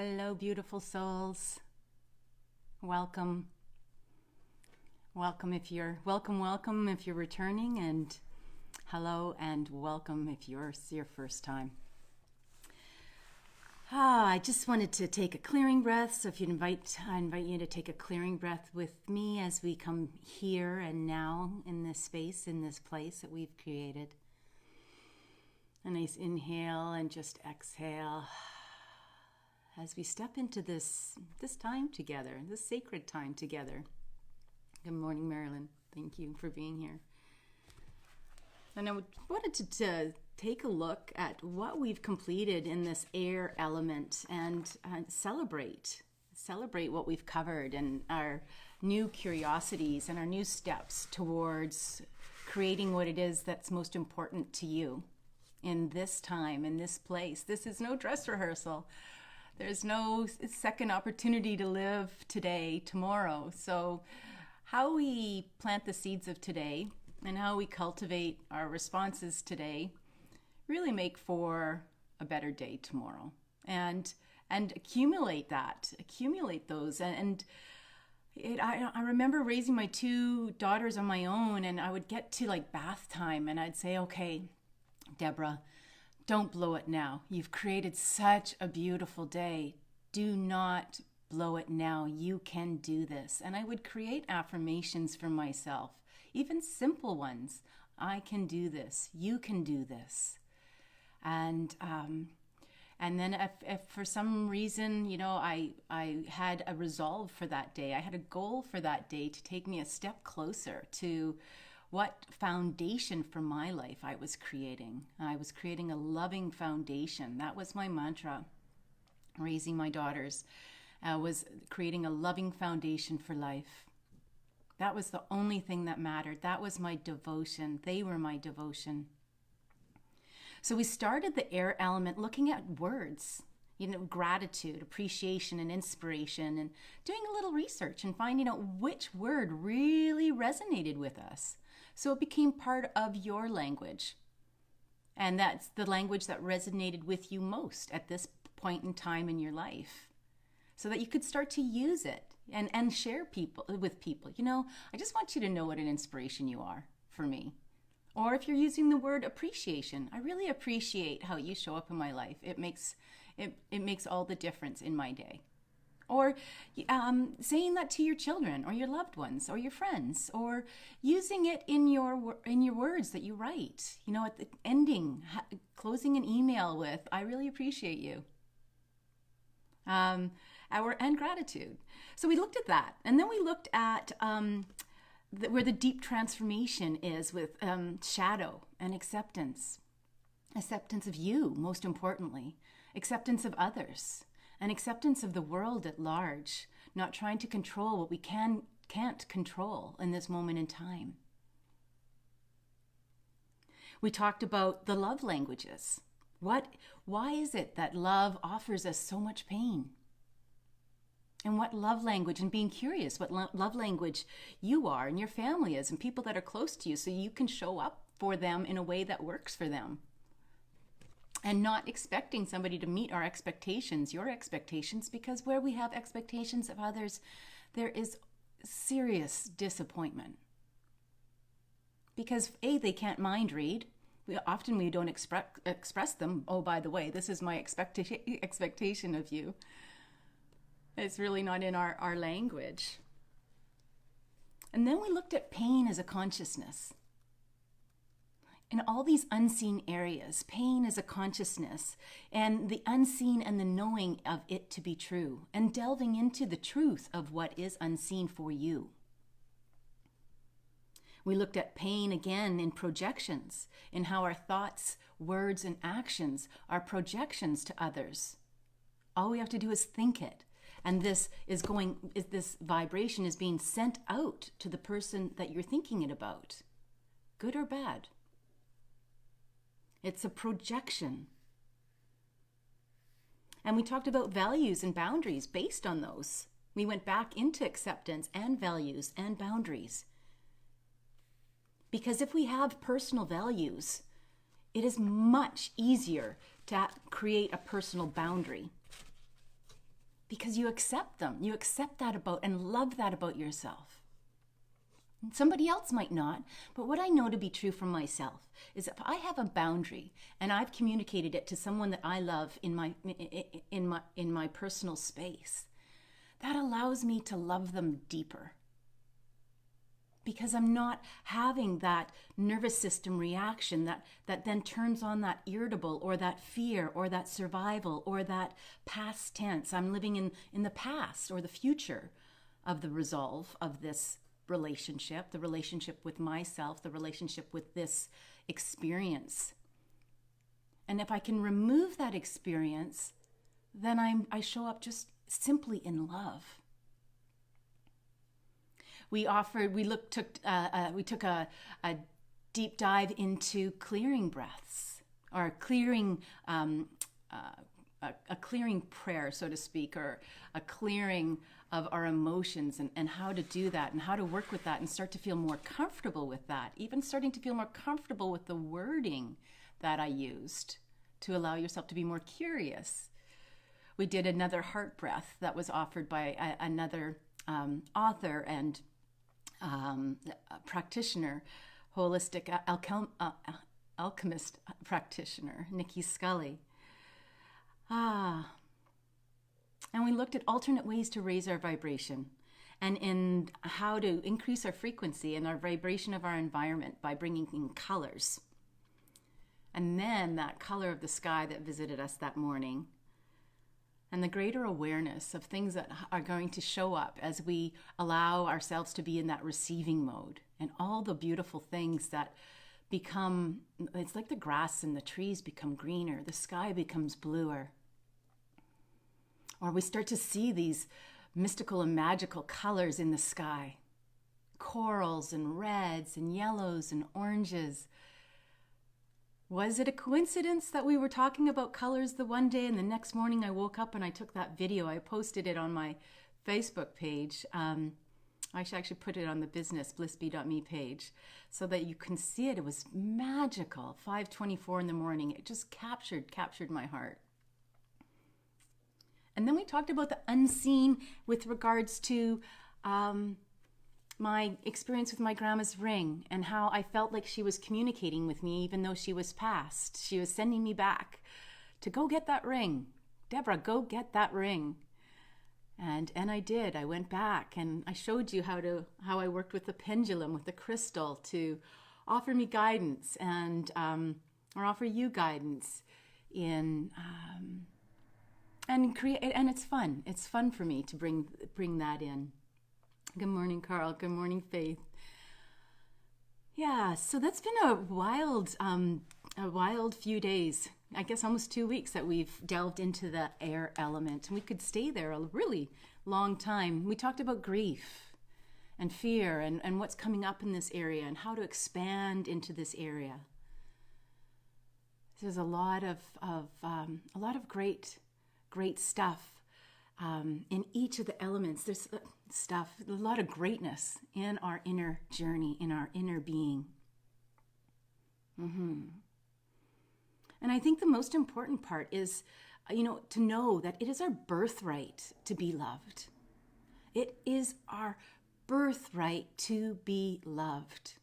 Hello, beautiful souls. Welcome. Welcome if you're returning, and hello and welcome if it's your first time. I just wanted to take a clearing breath. So if I invite you to take a clearing breath with me as we come here and now in this space, in this place that we've created. A nice inhale and just exhale as we step into this time together, this sacred time together. Good morning, Marilyn. Thank you for being here. And I wanted to take a look at what we've completed in this air element and celebrate what we've covered and our new curiosities and our new steps towards creating what it is that's most important to you in this time, in this place. This is no dress rehearsal. There's no second opportunity to live today, tomorrow. So how we plant the seeds of today and how we cultivate our responses today really make for a better day tomorrow. And accumulate those. I remember raising my two daughters on my own, and I would get to like bath time and I'd say, okay, Deborah, don't blow it now. You've created such a beautiful day. Do not blow it now. You can do this. And I would create affirmations for myself, even simple ones. I can do this. You can do this. And then if for some reason, I had a resolve for that day, I had a goal for that day to take me a step closer to what foundation for my life I was creating. I was creating a loving foundation. That was my mantra. Raising my daughters was creating a loving foundation for life. That was the only thing that mattered. That was my devotion. They were my devotion. So we started the air element looking at words, gratitude, appreciation, and inspiration, and doing a little research and finding out which word really resonated with us. So it became part of your language. And that's the language that resonated with you most at this point in time in your life, so that you could start to use it and share with people. I just want you to know what an inspiration you are for me. Or if you're using the word appreciation, I really appreciate how you show up in my life. It makes all the difference in my day. Or saying that to your children or your loved ones or your friends, or using it in your words that you write. At the ending, closing an email with, I really appreciate you. And gratitude. So we looked at that. And then we looked at where the deep transformation is with shadow and acceptance. Acceptance of you, most importantly. Acceptance of others. And acceptance of the world at large. Not trying to control what we can't control in this moment in time. We talked about the love languages. Why is it that love offers us so much pain? And what love language, and being curious what love language you are and your family is and people that are close to you, so you can show up for them in a way that works for them. And not expecting somebody to meet our expectations, your expectations, because where we have expectations of others, there is serious disappointment. Because they can't mind read. We don't express them. Oh, by the way, this is my expectation of you. It's really not in our language. And then we looked at pain as a consciousness. In all these unseen areas, pain is a consciousness, and the unseen and the knowing of it to be true, and delving into the truth of what is unseen for you. We looked at pain again in projections, in how our thoughts, words, and actions are projections to others. All we have to do is think it. And this vibration is being sent out to the person that you're thinking it about, good or bad. It's a projection. And we talked about values and boundaries based on those. We went back into acceptance and values and boundaries. Because if we have personal values, it is much easier to create a personal boundary. because you accept them. You accept that about and love that about yourself. Somebody else might not, but what I know to be true for myself is if I have a boundary and I've communicated it to someone that I love in my personal space, that allows me to love them deeper. Because I'm not having that nervous system reaction that then turns on that irritable or that fear or that survival or that past tense. I'm living in the past or the future of the resolve of this relationship, the relationship with myself, the relationship with this experience. And if I can remove that experience, then I show up just simply in love. We took a deep dive into clearing breaths, or clearing a clearing prayer, so to speak, or a clearing of our emotions, and how to do that and how to work with that and start to feel more comfortable with that, even starting to feel more comfortable with the wording that I used to allow yourself to be more curious. We did another heart breath that was offered by another author and practitioner, holistic alchemist practitioner, Nikki Scully. And we looked at alternate ways to raise our vibration and in how to increase our frequency and our vibration of our environment by bringing in colors. And then that color of the sky that visited us that morning, and the greater awareness of things that are going to show up as we allow ourselves to be in that receiving mode, and all the beautiful things that become, it's like the grass and the trees become greener, the sky becomes bluer. Or we start to see these mystical and magical colors in the sky. Corals and reds and yellows and oranges. Was it a coincidence that we were talking about colors the one day and the next morning I woke up and I took that video, I posted it on my Facebook page. I should actually put it on the business blissbee.me page so that you can see it. It was magical. 5:24 in the morning. It just captured my heart. And then we talked about the unseen with regards to my experience with my grandma's ring and how I felt like she was communicating with me even though she was past. She was sending me back to go get that ring. Deborah, go get that ring. And I did. I went back and I showed you how I worked with the pendulum, with the crystal to offer me guidance and or offer you guidance in and create. And it's fun. It's fun for me to bring that in. Good morning, Carl. Good morning, Faith. Yeah, so that's been a wild few days. I guess almost 2 weeks that we've delved into the air element, and we could stay there a really long time. We talked about grief and fear and what's coming up in this area and how to expand into this area. There's a lot of great stuff in each of the elements. There's a lot of greatness in our inner journey, in our inner being. And I think the most important part is, to know that it is our birthright to be loved. It is our birthright to be loved.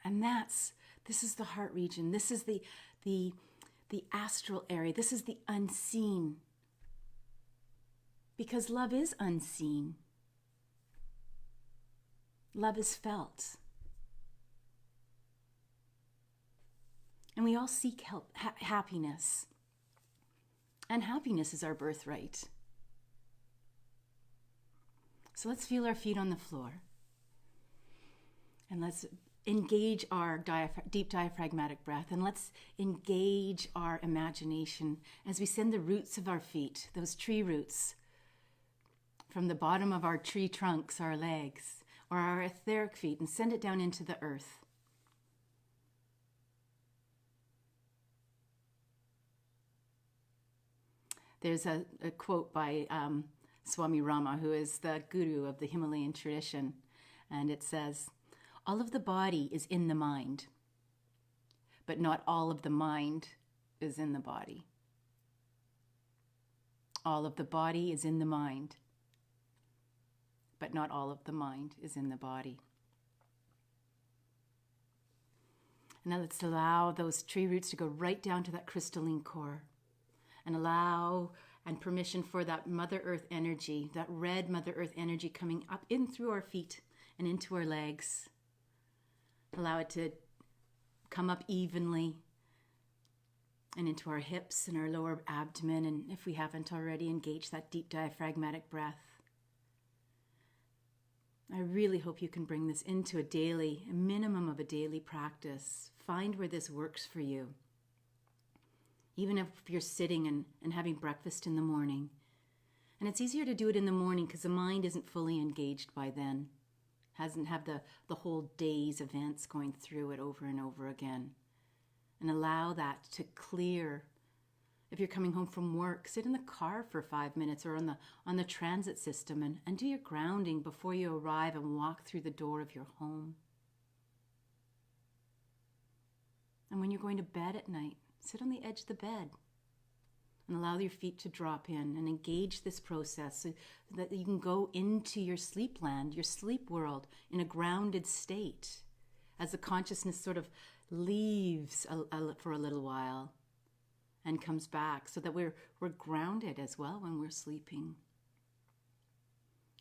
And this is the heart region. This is the astral area. This is the unseen. Because love is unseen. Love is felt. And we all seek happiness. And happiness is our birthright. So let's feel our feet on the floor. And let's engage our deep diaphragmatic breath. And let's engage our imagination as we send the roots of our feet, those tree roots, from the bottom of our tree trunks, our legs, or our etheric feet, and send it down into the earth. There's a quote by Swami Rama, who is the guru of the Himalayan tradition, and it says, "All of the body is in the mind, but not all of the mind is in the body." All of the body is in the mind, but not all of the mind is in the body. Now let's allow those tree roots to go right down to that crystalline core, and allow and permission for that Mother Earth energy, that red Mother Earth energy coming up in through our feet and into our legs. Allow it to come up evenly and into our hips and our lower abdomen, and if we haven't already, engage that deep diaphragmatic breath. I really hope you can bring this into a minimum of a daily practice. Find where this works for you. Even if you're sitting and having breakfast in the morning. And it's easier to do it in the morning because the mind isn't fully engaged by then. Hasn't had the whole day's events going through it over and over again. And allow that to clear. If you're coming home from work, sit in the car for 5 minutes or on the transit system and do your grounding before you arrive and walk through the door of your home. And when you're going to bed at night, sit on the edge of the bed and allow your feet to drop in and engage this process so that you can go into your sleep land, your sleep world, in a grounded state as the consciousness sort of leaves for a little while and comes back, so that we're grounded as well when we're sleeping.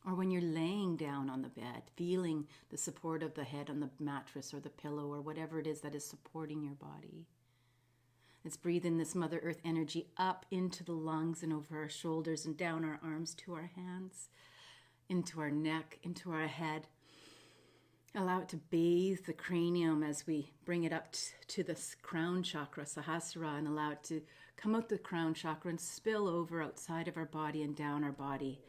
Or when you're laying down on the bed, feeling the support of the head on the mattress or the pillow or whatever it is that is supporting your body. Let's breathe in this Mother Earth energy up into the lungs and over our shoulders and down our arms to our hands, into our neck, into our head. Allow it to bathe the cranium as we bring it up to the crown chakra, Sahasrara, and allow it to come out the crown chakra and spill over outside of our body and down our body.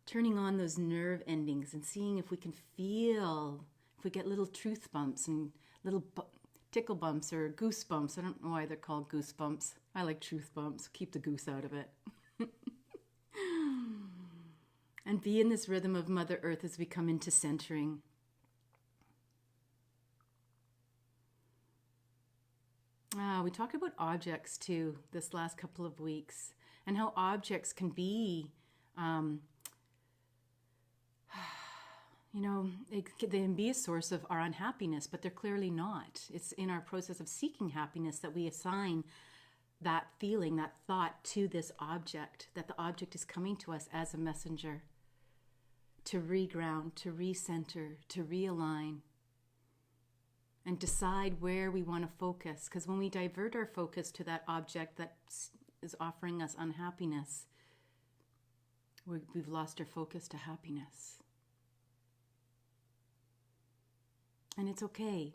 Turning on those nerve endings and seeing if we can feel, if we get little truth bumps and little tickle bumps or goose bumps. I don't know why they're called goosebumps. I like truth bumps. Keep the goose out of it. And be in this rhythm of Mother Earth as we come into centering. We talked about objects too this last couple of weeks, and how objects can be, they can be a source of our unhappiness, but they're clearly not. It's in our process of seeking happiness that we assign that feeling, that thought to this object, that the object is coming to us as a messenger to reground, to recenter, to realign, and decide where we want to focus. Because when we divert our focus to that object that is offering us unhappiness, we've lost our focus to happiness. And it's okay.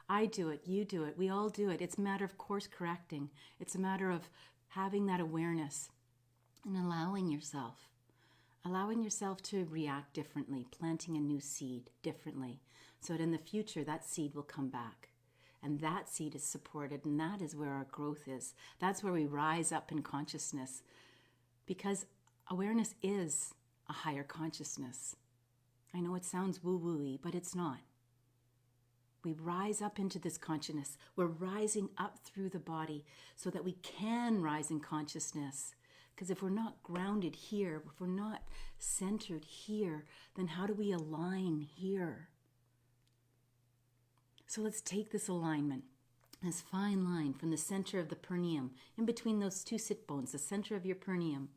I do it, you do it, we all do it. It's a matter of course correcting. It's a matter of having that awareness and allowing yourself to react differently, planting a new seed differently, so that in the future that seed will come back. And that seed is supported, and that is where our growth is. That's where we rise up in consciousness, because awareness is a higher consciousness. I know it sounds woo-woo-y, but it's not. We rise up into this consciousness. We're rising up through the body so that we can rise in consciousness. Because if we're not grounded here, if we're not centered here, then how do we align here? So let's take this alignment, this fine line from the center of the perineum, in between those two sit bones, the center of your perineum,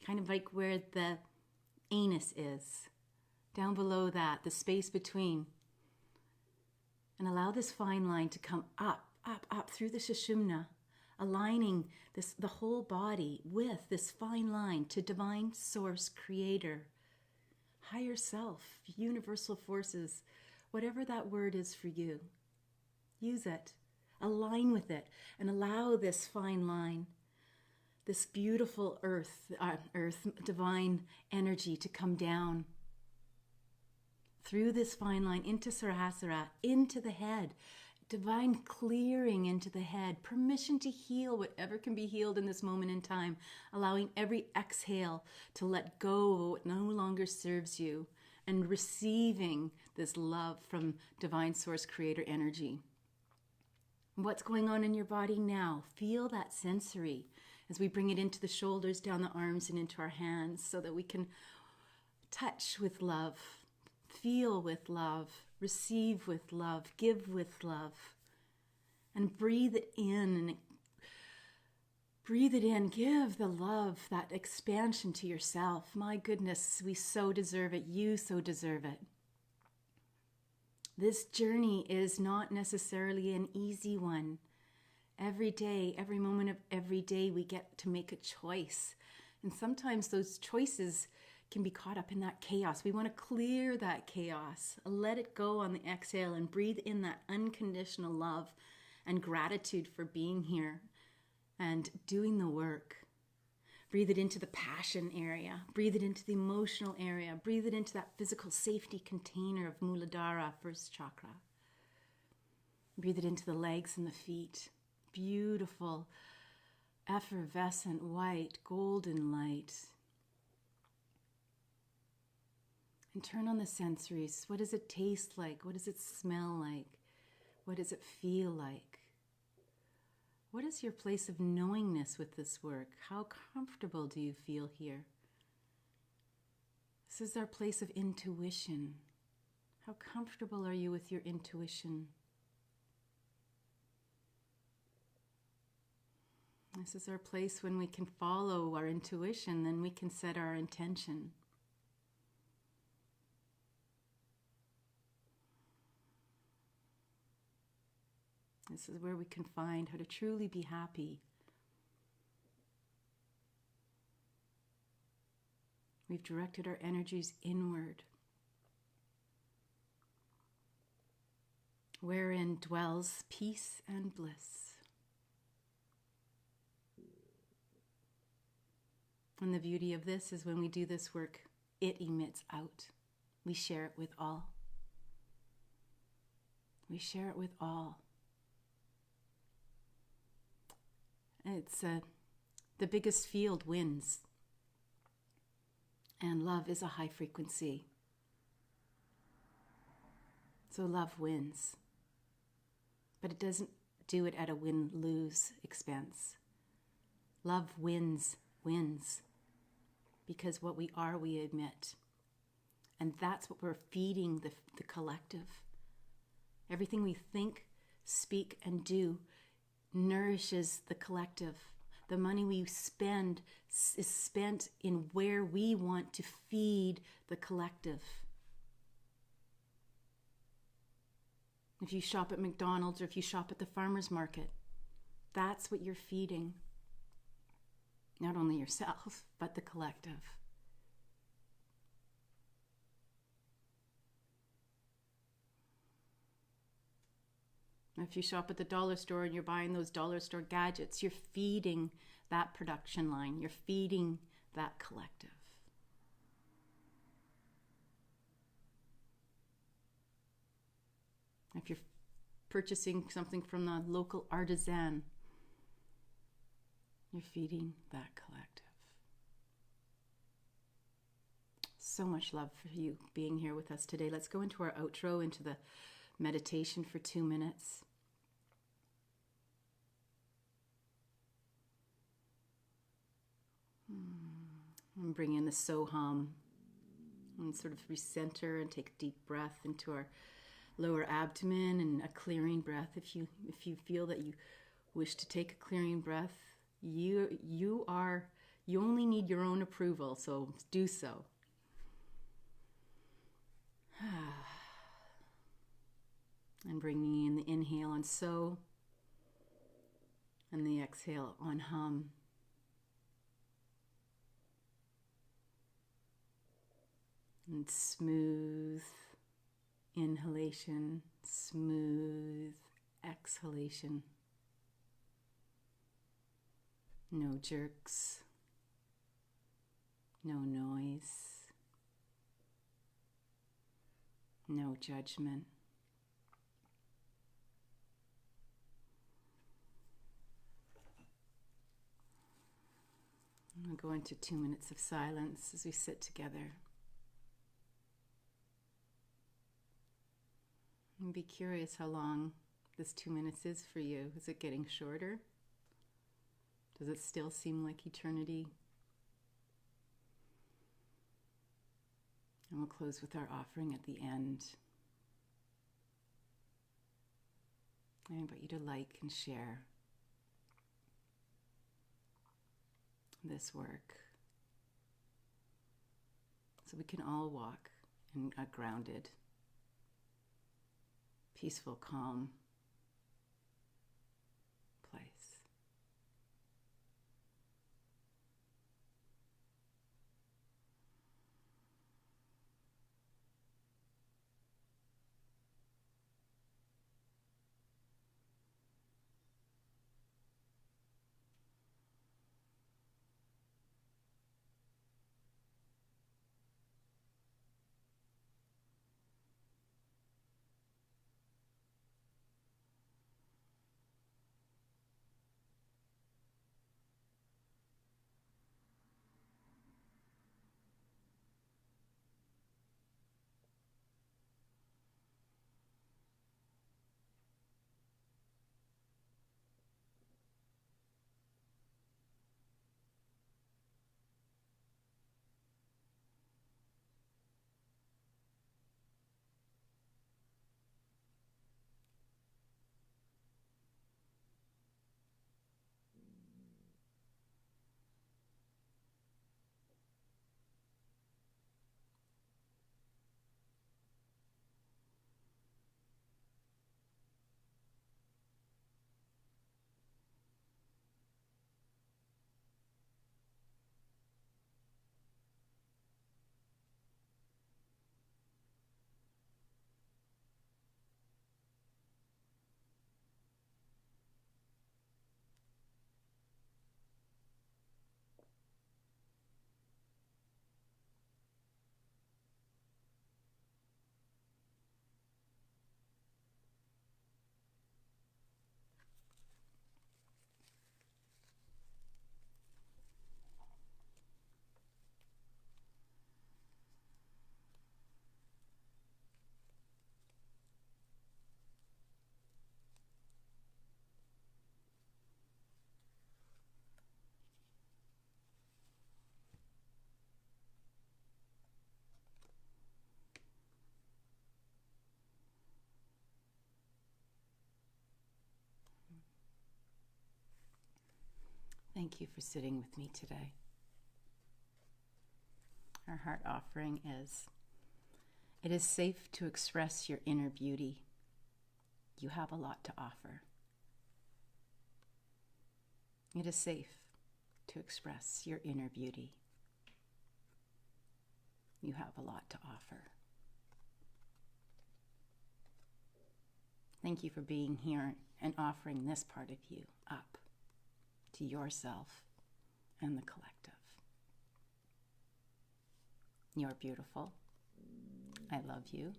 kind of like where the anus is, down below that, the space between. And allow this fine line to come up, up, up through the Sushumna, aligning the whole body with this fine line to divine source, creator, higher self, universal forces, whatever that word is for you. Use it, align with it, and allow this fine line, this beautiful earth, divine energy to come down through this fine line into Sahasrara, into the head, divine clearing into the head, permission to heal whatever can be healed in this moment in time, allowing every exhale to let go of what no longer serves you, and receiving this love from divine source creator energy. What's going on in your body now? Feel that sensory as we bring it into the shoulders, down the arms, and into our hands so that we can touch with love, feel with love, receive with love, give with love, and breathe it in. And breathe it in. Give the love, that expansion to yourself. My goodness, we so deserve it. You so deserve it. This journey is not necessarily an easy one. Every day, every moment of every day, we get to make a choice. And sometimes those choices can be caught up in that chaos. We want to clear that chaos, let it go on the exhale, and breathe in that unconditional love and gratitude for being here and doing the work. Breathe it into the passion area. Breathe it into the emotional area. Breathe it into that physical safety container of Muladhara, first chakra. Breathe it into the legs and the feet. Beautiful, effervescent, white, golden light. And turn on the sensories. What does it taste like? What does it smell like? What does it feel like? What is your place of knowingness with this work? How comfortable do you feel here? This is our place of intuition. How comfortable are you with your intuition? This is our place when we can follow our intuition, then we can set our intention. This is where we can find how to truly be happy. We've directed our energies inward, wherein dwells peace and bliss. And the beauty of this is when we do this work, it emits out. We share it with all. We share it with all. It's the biggest field wins. And love is a high frequency. So love wins. But it doesn't do it at a win-lose expense. Love wins. Because what we are, we admit. And that's what we're feeding the collective. Everything we think, speak, and do nourishes the collective. The money we spend is spent in where we want to feed the collective. If you shop at McDonald's or if you shop at the farmer's market, that's what you're feeding. Not only yourself, but the collective. If you shop at the dollar store and you're buying those dollar store gadgets, you're feeding that production line. You're feeding that collective. If you're purchasing something from the local artisan, you're feeding that collective. So much love for you being here with us today. Let's go into our outro, into the meditation for 2 minutes. And bring in the Soham and sort of recenter and take a deep breath into our lower abdomen and a clearing breath. If you feel that you wish to take a clearing breath, you only need your own approval, so do so. And bringing in the inhale on So and the exhale on Hum. And smooth inhalation, smooth exhalation. No jerks, no noise, no judgment. We'll go into 2 minutes of silence as we sit together. And be curious how long this 2 minutes is for you. Is it getting shorter? Does it still seem like eternity? And we'll close with our offering at the end. I invite you to like and share this work so we can all walk in a grounded, peaceful, calm place. Thank you for sitting with me today. Our heart offering is, it is safe to express your inner beauty. You have a lot to offer. It is safe to express your inner beauty. You have a lot to offer. Thank you for being here and offering this part of you up to yourself and the collective. You're beautiful. I love you,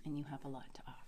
and you have a lot to offer.